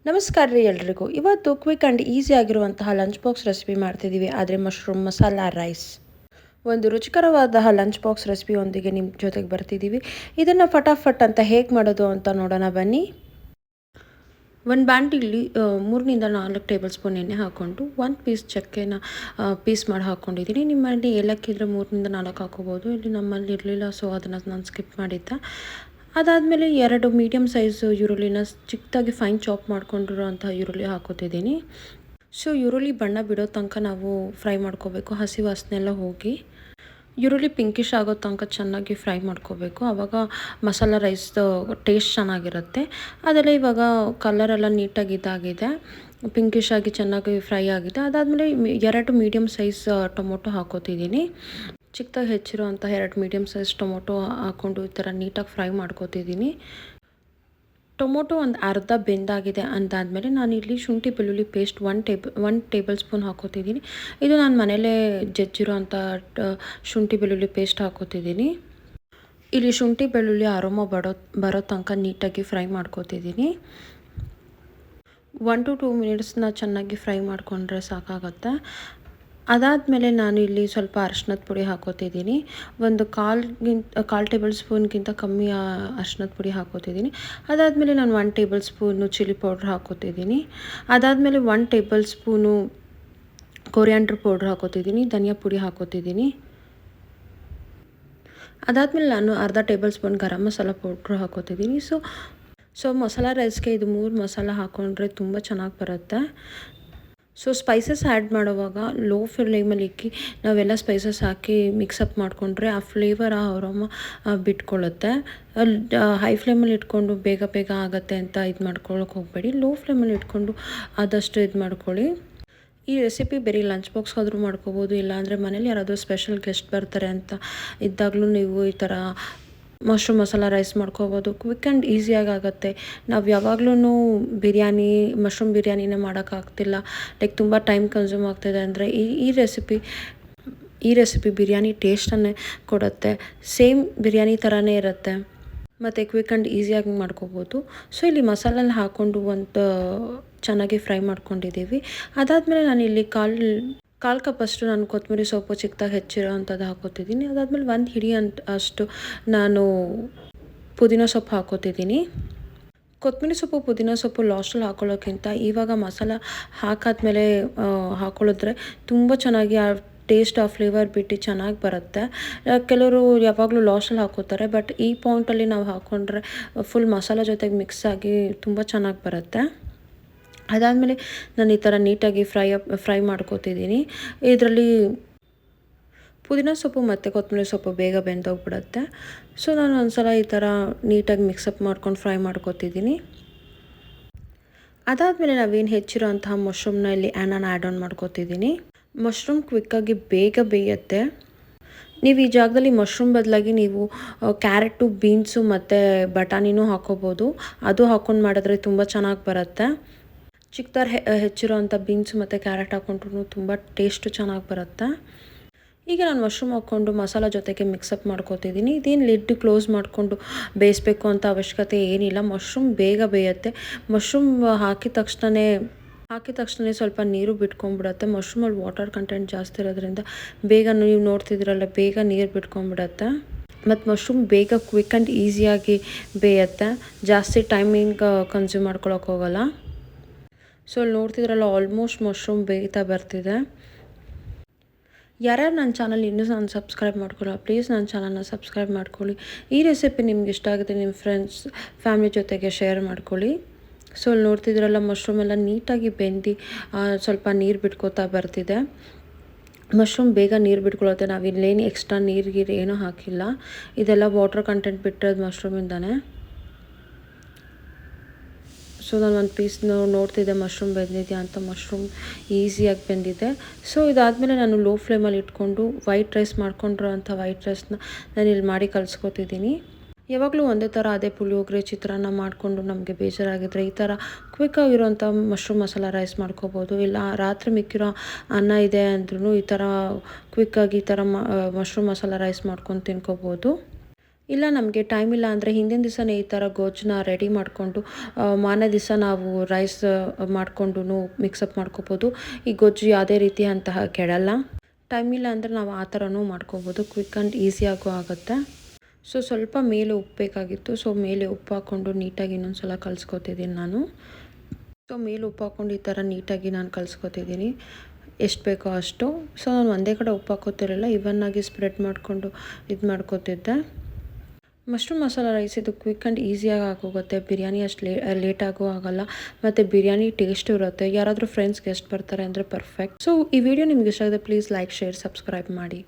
ನಮಸ್ಕಾರ ರೀ ಎಲ್ರಿಗೂ. ಇವತ್ತು ಕ್ವಿಕ್ ಆ್ಯಂಡ್ ಈಸಿ ಆಗಿರುವಂತಹ ಲಂಚ್ ಬಾಕ್ಸ್ ರೆಸಿಪಿ ಮಾಡ್ತಿದ್ದೀವಿ. ಆದರೆ ಮಶ್ರೂಮ್ ಮಸಾಲಾ ರೈಸ್ ಒಂದು ರುಚಿಕರವಾದ ಲಂಚ್ ಬಾಕ್ಸ್ ರೆಸಿಪಿಯೊಂದಿಗೆ ನಿಮ್ಮ ಜೊತೆಗೆ ಬರ್ತಿದ್ದೀವಿ. ಇದನ್ನು ಫಟಾಫಟ್ ಅಂತ ಹೇಗೆ ಮಾಡೋದು ಅಂತ ನೋಡೋಣ ಬನ್ನಿ. ಒಂದು ಬಾಣಲಿಲಿ 3-4 ಟೇಬಲ್ ಸ್ಪೂನ್ ಎಣ್ಣೆ ಹಾಕ್ಕೊಂಡು 1 ಪೀಸ್ ಚಕ್ಕೆನ ಪೀಸ್ ಮಾಡಿ ಹಾಕ್ಕೊಂಡಿದ್ದೀನಿ. ನಿಮ್ಮಲ್ಲಿ ಏಲಕ್ಕಿ ಇದ್ದರೆ 3-4 ಹಾಕೋಬೋದು. ಇಲ್ಲಿ ನಮ್ಮಲ್ಲಿ ಇರಲಿಲ್ಲ, ಸೊ ಅದನ್ನು ನಾನು ಸ್ಕಿಪ್ ಮಾಡಿದ್ದೆ. ಅದಾದಮೇಲೆ 2 ಮೀಡಿಯಮ್ ಸೈಜು ಈರುಳ್ಳಿನ ಚಿಕ್ಕದಾಗಿ ಫೈನ್ ಚಾಪ್ ಮಾಡ್ಕೊಂಡಿರೋಂಥ ಈರುಳ್ಳಿ ಹಾಕೋತಿದ್ದೀನಿ. ಸೊ ಈರುಳ್ಳಿ ಬಣ್ಣ ಬಿಡೋ ತನಕ ನಾವು ಫ್ರೈ ಮಾಡ್ಕೋಬೇಕು. ಹಸಿ ವಾಸನೆ ಎಲ್ಲ ಹೋಗಿ ಈರುಳ್ಳಿ ಪಿಂಕಿಶ್ ಆಗೋ ತನಕ ಚೆನ್ನಾಗಿ ಫ್ರೈ ಮಾಡ್ಕೋಬೇಕು. ಆವಾಗ ಮಸಾಲ ರೈಸ್ದು ಟೇಸ್ಟ್ ಚೆನ್ನಾಗಿರುತ್ತೆ. ಅದೆಲ್ಲ ಇವಾಗ ಕಲರೆಲ್ಲ ನೀಟಾಗಿ ಇದಾಗಿದೆ, ಪಿಂಕಿಶ್ ಆಗಿ ಚೆನ್ನಾಗಿ ಫ್ರೈ ಆಗಿದೆ. ಅದಾದಮೇಲೆ 2 ಮೀಡಿಯಮ್ ಸೈಜ್ ಟೊಮೊಟೊ ಹಾಕೋತಿದ್ದೀನಿ. ಚಿಕ್ಕದಾಗಿ ಹೆಚ್ಚಿರೋಂಥ 2 ಮೀಡಿಯಮ್ ಸೈಜ್ ಟೊಮೊಟೊ ಹಾಕ್ಕೊಂಡು ಈ ಥರ ನೀಟಾಗಿ ಫ್ರೈ ಮಾಡ್ಕೋತಿದ್ದೀನಿ. ಟೊಮೊಟೊ ಒಂದು ಅರ್ಧ ಬೆಂದಾಗಿದೆ ಅಂದಾದಮೇಲೆ ನಾನಿಲ್ಲಿ ಶುಂಠಿ ಬೆಳ್ಳುಳ್ಳಿ ಪೇಸ್ಟ್ 1 ಟೇಬಲ್ ಸ್ಪೂನ್ ಹಾಕೋತಿದ್ದೀನಿ. ಇದು ನಾನು ಮನೇಲೇ ಜಜ್ಜಿರೋ ಅಂಥ ಶುಂಠಿ ಬೆಳ್ಳುಳ್ಳಿ ಪೇಸ್ಟ್ ಹಾಕೋತಿದ್ದೀನಿ. ಇಲ್ಲಿ ಶುಂಠಿ ಬೆಳ್ಳುಳ್ಳಿ ಅರೋಮ ಬರೋ ತನಕ ನೀಟಾಗಿ ಫ್ರೈ ಮಾಡ್ಕೋತಿದ್ದೀನಿ. 1 to 2 ಮಿನಿಟ್ಸ್ನ ಚೆನ್ನಾಗಿ ಫ್ರೈ ಮಾಡಿಕೊಂಡ್ರೆ ಸಾಕಾಗುತ್ತೆ. ಅದಾದಮೇಲೆ ನಾನು ಇಲ್ಲಿ ಸ್ವಲ್ಪ ಅರಿಶಿನದ ಪುಡಿ ಹಾಕೋತಿದ್ದೀನಿ. ಒಂದು ಕಾಲು ಟೇಬಲ್ ಸ್ಪೂನ್ಗಿಂತ ಕಮ್ಮಿ ಅರಿಶಿನದ ಪುಡಿ ಹಾಕೋತಿದ್ದೀನಿ. ಅದಾದಮೇಲೆ ನಾನು 1 ಟೇಬಲ್ ಸ್ಪೂನು ಚಿಲ್ಲಿ ಪೌಡ್ರ್ ಹಾಕೋತಿದ್ದೀನಿ. ಅದಾದಮೇಲೆ 1 ಟೇಬಲ್ ಸ್ಪೂನು ಕೊರಿಯಾಂಡ್ರ್ ಪೌಡ್ರ್ ಹಾಕೋತಿದ್ದೀನಿ. ಧನಿಯಾ ಪುಡಿ ಹಾಕೋತಿದ್ದೀನಿ. ಅದಾದಮೇಲೆ ನಾನು ಅರ್ಧ table spoon garam masala powder ಹಾಕೋತಿದ್ದೀನಿ. So masala ರೈಸ್ಗೆ ಇದು 3 ಮಸಾಲ ಹಾಕ್ಕೊಂಡ್ರೆ ತುಂಬ ಚೆನ್ನಾಗಿ ಬರುತ್ತೆ. ಸೊ ಸ್ಪೈಸಸ್ ಆ್ಯಡ್ ಮಾಡುವಾಗ ಲೋ ಫ್ಲೇಮಲ್ಲಿ ಇಕ್ಕಿ ನಾವೆಲ್ಲ ಸ್ಪೈಸಸ್ ಹಾಕಿ ಮಿಕ್ಸಪ್ ಮಾಡಿಕೊಂಡ್ರೆ ಆ ಫ್ಲೇವರ್ ಆ ಅರೋಮ ಬಿಟ್ಕೊಳ್ಳುತ್ತೆ. ಹೈ ಫ್ಲೇಮಲ್ಲಿ ಇಟ್ಕೊಂಡು ಬೇಗ ಆಗುತ್ತೆ ಅಂತ ಇದು ಮಾಡ್ಕೊಳ್ಳೋಕೆ ಹೋಗಬೇಡಿ. ಲೋ ಫ್ಲೇಮಲ್ಲಿ ಇಟ್ಕೊಂಡು ಆದಷ್ಟು ಇದು ಮಾಡ್ಕೊಳ್ಳಿ. ಈ ರೆಸಿಪಿ ಬರೀ ಲಂಚ್ ಬಾಕ್ಸ್ಗಾದರೂ ಮಾಡ್ಕೋಬೋದು, ಇಲ್ಲಾಂದರೆ ಮನೇಲಿ ಯಾರಾದರೂ ಸ್ಪೆಷಲ್ ಗೆಸ್ಟ್ ಬರ್ತಾರೆ ಅಂತ ಇದ್ದಾಗಲೂ ನೀವು ಈ ಥರ ಮಶ್ರೂಮ್ ಮಸಾಲ ರೈಸ್ ಮಾಡ್ಕೋಬೋದು. ಕ್ವಿಕ್ ಆ್ಯಂಡ್ ಈಸಿಯಾಗಿ ಆಗುತ್ತೆ. ನಾವು ಯಾವಾಗಲೂ ಮಶ್ರೂಮ್ ಬಿರಿಯಾನಿನೇ ಮಾಡೋಕ್ಕಾಗ್ತಿಲ್ಲ, ಲೈಕ್ ತುಂಬ ಟೈಮ್ ಕನ್ಸ್ಯೂಮ್ ಆಗ್ತಿದೆ ಅಂದರೆ ಈ ರೆಸಿಪಿ ಬಿರಿಯಾನಿ ಟೇಸ್ಟನ್ನೇ ಕೊಡುತ್ತೆ. ಸೇಮ್ ಬಿರಿಯಾನಿ ಥರನೇ ಇರುತ್ತೆ ಮತ್ತು ಕ್ವಿಕ್ ಆ್ಯಂಡ್ ಈಸಿಯಾಗಿ ಮಾಡ್ಕೋಬೋದು. ಸೊ ಇಲ್ಲಿ ಮಸಾಲೆಲ್ಲ ಹಾಕ್ಕೊಂಡು ಒಂದು ಚೆನ್ನಾಗಿ ಫ್ರೈ ಮಾಡ್ಕೊಂಡಿದ್ದೀವಿ. ಅದಾದಮೇಲೆ ನಾನಿಲ್ಲಿ ಕಾಲು ಕಪ್ಪಷ್ಟು ನಾನು ಕೊತ್ತಂಬರಿ ಸೊಪ್ಪು ಚಿಕ್ಕದಾಗಿ ಹೆಚ್ಚಿರೋ ಅಂಥದ್ದು ಹಾಕೋತಿದ್ದೀನಿ. ಅದಾದಮೇಲೆ 1 ಹಿಡಿ ಅಷ್ಟು ನಾನು ಪುದೀನ ಸೊಪ್ಪು ಹಾಕೋತಿದ್ದೀನಿ. ಕೊತ್ತಂಬರಿ ಸೊಪ್ಪು ಪುದೀನ ಸೊಪ್ಪು ಲಾಸ್ಟಲ್ಲಿ ಹಾಕೊಳ್ಳೋಕ್ಕಿಂತ ಇವಾಗ ಮಸಾಲ ಹಾಕಾದ್ಮೇಲೆ ಹಾಕೊಳ್ಳಿದ್ರೆ ತುಂಬ ಚೆನ್ನಾಗಿ ಆ ಟೇಸ್ಟ್ ಆ ಫ್ಲೇವರ್ ಬಿಟ್ಟು ಚೆನ್ನಾಗಿ ಬರುತ್ತೆ. ಕೆಲವರು ಯಾವಾಗಲೂ ಲಾಸ್ಟಲ್ಲಿ ಹಾಕೋತಾರೆ, ಬಟ್ ಈ ಪಾಯಿಂಟಲ್ಲಿ ನಾವು ಹಾಕ್ಕೊಂಡ್ರೆ ಫುಲ್ ಮಸಾಲ ಜೊತೆಗೆ ಮಿಕ್ಸ್ ಆಗಿ ತುಂಬ ಚೆನ್ನಾಗಿ ಬರುತ್ತೆ. ಅದಾದಮೇಲೆ ನಾನು ಈ ಥರ ನೀಟಾಗಿ ಫ್ರೈ ಮಾಡ್ಕೋತಿದ್ದೀನಿ. ಇದರಲ್ಲಿ ಪುದೀನ ಸೊಪ್ಪು ಮತ್ತು ಕೊತ್ತಂಬರಿ ಸೊಪ್ಪು ಬೇಗ ಬೆಂದೋಗ್ಬಿಡುತ್ತೆ. ಸೊ ನಾನು ಒಂದು ಸಲ ಈ ಥರ ನೀಟಾಗಿ ಮಿಕ್ಸಪ್ ಮಾಡ್ಕೊಂಡು ಫ್ರೈ ಮಾಡ್ಕೋತಿದ್ದೀನಿ. ಅದಾದಮೇಲೆ ನಾವೇನು ಹೆಚ್ಚಿರೋ ಅಂತಹ ಮಶ್ರೂಮ್ನ ಇಲ್ಲಿ ನಾನು ಆ್ಯಡ್ ಆನ್ ಮಾಡ್ಕೋತಿದ್ದೀನಿ. ಮಶ್ರೂಮ್ ಕ್ವಿಕ್ಕಾಗಿ ಬೇಗ ಬೇಯುತ್ತೆ. ನೀವು ಈ ಜಾಗದಲ್ಲಿ ಮಶ್ರೂಮ್ ಬದಲಾಗಿ ನೀವು ಕ್ಯಾರೆಟು, ಬೀನ್ಸು ಮತ್ತು ಬಟಾಣಿನೂ ಹಾಕೋಬೋದು. ಅದು ಹಾಕ್ಕೊಂಡು ಮಾಡಿದ್ರೆ ತುಂಬ ಚೆನ್ನಾಗಿ ಬರುತ್ತೆ. ಚಿಕ್ಕದಾಗಿ ಹೆಚ್ಚಿರೋ ಅಂಥ ಬೀನ್ಸು ಮತ್ತು ಕ್ಯಾರೆಟ್ ಹಾಕ್ಕೊಂಡ್ರೂ ತುಂಬ ಟೇಸ್ಟು ಚೆನ್ನಾಗಿ ಬರುತ್ತೆ. ಈಗ ನಾನು ಮಶ್ರೂಮ್ ಹಾಕ್ಕೊಂಡು ಮಸಾಲ ಜೊತೆಗೆ ಮಿಕ್ಸಪ್ ಮಾಡ್ಕೋತಿದ್ದೀನಿ. ಇದೇನು ಲಿಡ್ ಕ್ಲೋಸ್ ಮಾಡಿಕೊಂಡು ಬೇಯಿಸ್ಬೇಕು ಅಂತ ಅವಶ್ಯಕತೆ ಏನಿಲ್ಲ. ಮಶ್ರೂಮ್ ಬೇಗ ಬೇಯುತ್ತೆ. ಮಶ್ರೂಮ್ ಹಾಕಿದ ತಕ್ಷಣ ಸ್ವಲ್ಪ ನೀರು ಬಿಟ್ಕೊಂಡ್ಬಿಡುತ್ತೆ. ಮಶ್ರೂಮಲ್ಲಿ ವಾಟರ್ ಕಂಟೆಂಟ್ ಜಾಸ್ತಿ ಇರೋದ್ರಿಂದ ಬೇಗ ನೀವು ನೋಡ್ತಿದ್ದೀರಲ್ಲ, ಬೇಗ ನೀರು ಬಿಟ್ಕೊಂಡ್ಬಿಡುತ್ತೆ. ಮತ್ತು ಮಶ್ರೂಮ್ ಬೇಗ ಕ್ವಿಕ್ ಆ್ಯಂಡ್ ಈಸಿಯಾಗಿ ಬೇಯುತ್ತೆ. ಜಾಸ್ತಿ ಟೈಮಿಂಗ್ ಕನ್ಸ್ಯೂಮ್ ಮಾಡ್ಕೊಳಕ್ಕೆ ಹೋಗಲ್ಲ. ಸೊ ಅಲ್ಲಿ ನೋಡ್ತಿದ್ರಲ್ಲ, ಆಲ್ಮೋಸ್ಟ್ ಮಶ್ರೂಮ್ ಬೇಯ್ತಾ ಬರ್ತಿದೆ. ಯಾರ್ಯಾರು ನನ್ನ ಚಾನಲ್ ಇನ್ನೂ ನಾನು ಸಬ್ಸ್ಕ್ರೈಬ್ ಮಾಡ್ಕೊಳ್ಳೋ, ಪ್ಲೀಸ್ ನನ್ನ ಚಾನಲ್ನ ಸಬ್ಸ್ಕ್ರೈಬ್ ಮಾಡ್ಕೊಳ್ಳಿ. ಈ ರೆಸಿಪಿ ನಿಮ್ಗೆ ಇಷ್ಟ ಆಗುತ್ತೆ, ನಿಮ್ಮ ಫ್ರೆಂಡ್ಸ್ ಫ್ಯಾಮಿಲಿ ಜೊತೆಗೆ ಶೇರ್ ಮಾಡ್ಕೊಳ್ಳಿ. ಸೊ ಅಲ್ಲಿ ನೋಡ್ತಿದ್ರಲ್ಲ, ಮಶ್ರೂಮ್ ಎಲ್ಲ ನೀಟಾಗಿ ಬೆಂದು ಸ್ವಲ್ಪ ನೀರು ಬಿಟ್ಕೋತಾ ಬರ್ತಿದೆ. ಮಶ್ರೂಮ್ ಬೇಗ ನೀರು ಬಿಟ್ಕೊಳ್ಳುತ್ತೆ. ನಾವು ಇಲ್ಲೇನು ಎಕ್ಸ್ಟ್ರಾ ನೀರು ಏನೂ ಹಾಕಿಲ್ಲ, ಇದೆಲ್ಲ ವಾಟರ್ ಕಂಟೆಂಟ್ ಬಿಟ್ಟಿರೋದು ಮಶ್ರೂಮಿಂದಾನೆ. ಸೊ ನಾನು ಒಂದು ಪೀಸ್ ನೋಡ್ತಿದ್ದೆ ಮಶ್ರೂಮ್ ಬೆಂದಿದೆಯಾ ಅಂತ. ಮಶ್ರೂಮ್ ಈಸಿಯಾಗಿ ಬೆಂದಿದೆ. ಸೊ ಇದಾದಮೇಲೆ ನಾನು ಲೋ ಫ್ಲೇಮಲ್ಲಿ ಇಟ್ಕೊಂಡು ವೈಟ್ ರೈಸ್ ಮಾಡ್ಕೊಂಡಿರೋ ಅಂಥ ವೈಟ್ ರೈಸ್ನ ನಾನು ಇಲ್ಲಿ ಮಾಡಿ ಕಲಿಸ್ಕೊತಿದ್ದೀನಿ. ಯಾವಾಗಲೂ ಒಂದೇ ಥರ ಅದೇ ಪುಳಿಯೋಗರೆ, ಚಿತ್ರಾನ್ನ ಮಾಡಿಕೊಂಡು ನಮಗೆ ಬೇಜಾರಾಗಿದ್ದರೆ ಈ ಥರ ಕ್ವಿಕ್ಕಾಗಿರೋಂಥ ಮಶ್ರೂಮ್ ಮಸಾಲ ರೈಸ್ ಮಾಡ್ಕೋಬೋದು. ಇಲ್ಲ ರಾತ್ರಿ ಮಿಕ್ಕಿರೋ ಅನ್ನ ಇದೆ ಅಂದ್ರೂ ಈ ಥರ ಕ್ವಿಕ್ಕಾಗಿ ಈ ಥರ ಮಶ್ರೂಮ್ ಮಸಾಲ ರೈಸ್ ಮಾಡ್ಕೊಂಡು ತಿನ್ಕೋಬೋದು. ಇಲ್ಲ ನಮಗೆ ಟೈಮ್ ಇಲ್ಲ ಅಂದರೆ ಹಿಂದಿನ ದಿವಸನೇ ಈ ಥರ ಗೊಜ್ಜನ್ನ ರೆಡಿ ಮಾಡಿಕೊಂಡು ಮಾರನೇ ದಿವಸ ನಾವು ರೈಸ್ ಮಾಡಿಕೊಂಡು ಮಿಕ್ಸಪ್ ಮಾಡ್ಕೋಬೋದು. ಈ ಗೊಜ್ಜು ಯಾವುದೇ ರೀತಿಯಂತಹ ಕೆಡಲ್ಲ. ಟೈಮ್ ಇಲ್ಲ ಅಂದರೆ ನಾವು ಆ ಥರನೂ ಮಾಡ್ಕೋಬೋದು, ಕ್ವಿಕ್ ಆ್ಯಂಡ್ ಈಸಿಯಾಗೂ ಆಗುತ್ತೆ. ಸೊ ಸ್ವಲ್ಪ ಮೇಲೆ ಉಪ್ಪು ಬೇಕಾಗಿತ್ತು, ಸೊ ಮೇಲೆ ಉಪ್ಪು ಹಾಕ್ಕೊಂಡು ನೀಟಾಗಿ ಇನ್ನೊಂದು ಸಲ ಕಲಿಸ್ಕೊತಿದ್ದೀನಿ ನಾನು. ಸೊ ಮೇಲೆ ಉಪ್ಪು ಹಾಕ್ಕೊಂಡು ಈ ಥರ ನೀಟಾಗಿ ನಾನು ಕಲಿಸ್ಕೊತಿದ್ದೀನಿ ಎಷ್ಟು ಬೇಕೋ ಅಷ್ಟು. ಸೊ ನಾನು ಒಂದೇ ಕಡೆ ಉಪ್ಪು ಹಾಕೋತಿರಲಿಲ್ಲ, ಇವನ್ನಾಗಿ ಸ್ಪ್ರೆಡ್ ಮಾಡಿಕೊಂಡು ಇದು ಮಾಡ್ಕೋತಿದ್ದೆ. ಮಶ್ರೂಮ್ ಮಸಾಲ ರೈಸ್ ಇದು ಕ್ವಿಕ್ ಆ್ಯಂಡ್ ಈಸಿಯಾಗಿ ಆಗೋಗುತ್ತೆ. ಬಿರಿಯಾನಿ ಅಷ್ಟು ಲೇಟಾಗೂ ಆಗೋಲ್ಲ ಮತ್ತು ಬಿರಿಯಾನಿ ಟೇಸ್ಟು ಇರುತ್ತೆ. ಯಾರಾದರೂ ಫ್ರೆಂಡ್ಸ್ ಗೆಸ್ಟ್ ಬರ್ತಾರೆ ಅಂದರೆ ಪರ್ಫೆಕ್ಟ್. ಸೊ ಈ ವಿಡಿಯೋ ನಿಮ್ಗೆ ಇಷ್ಟ ಆಗಿದೆ ಪ್ಲೀಸ್ ಲೈಕ್, ಶೇರ್, ಸಬ್ಸ್ಕ್ರೈಬ್ ಮಾಡಿ.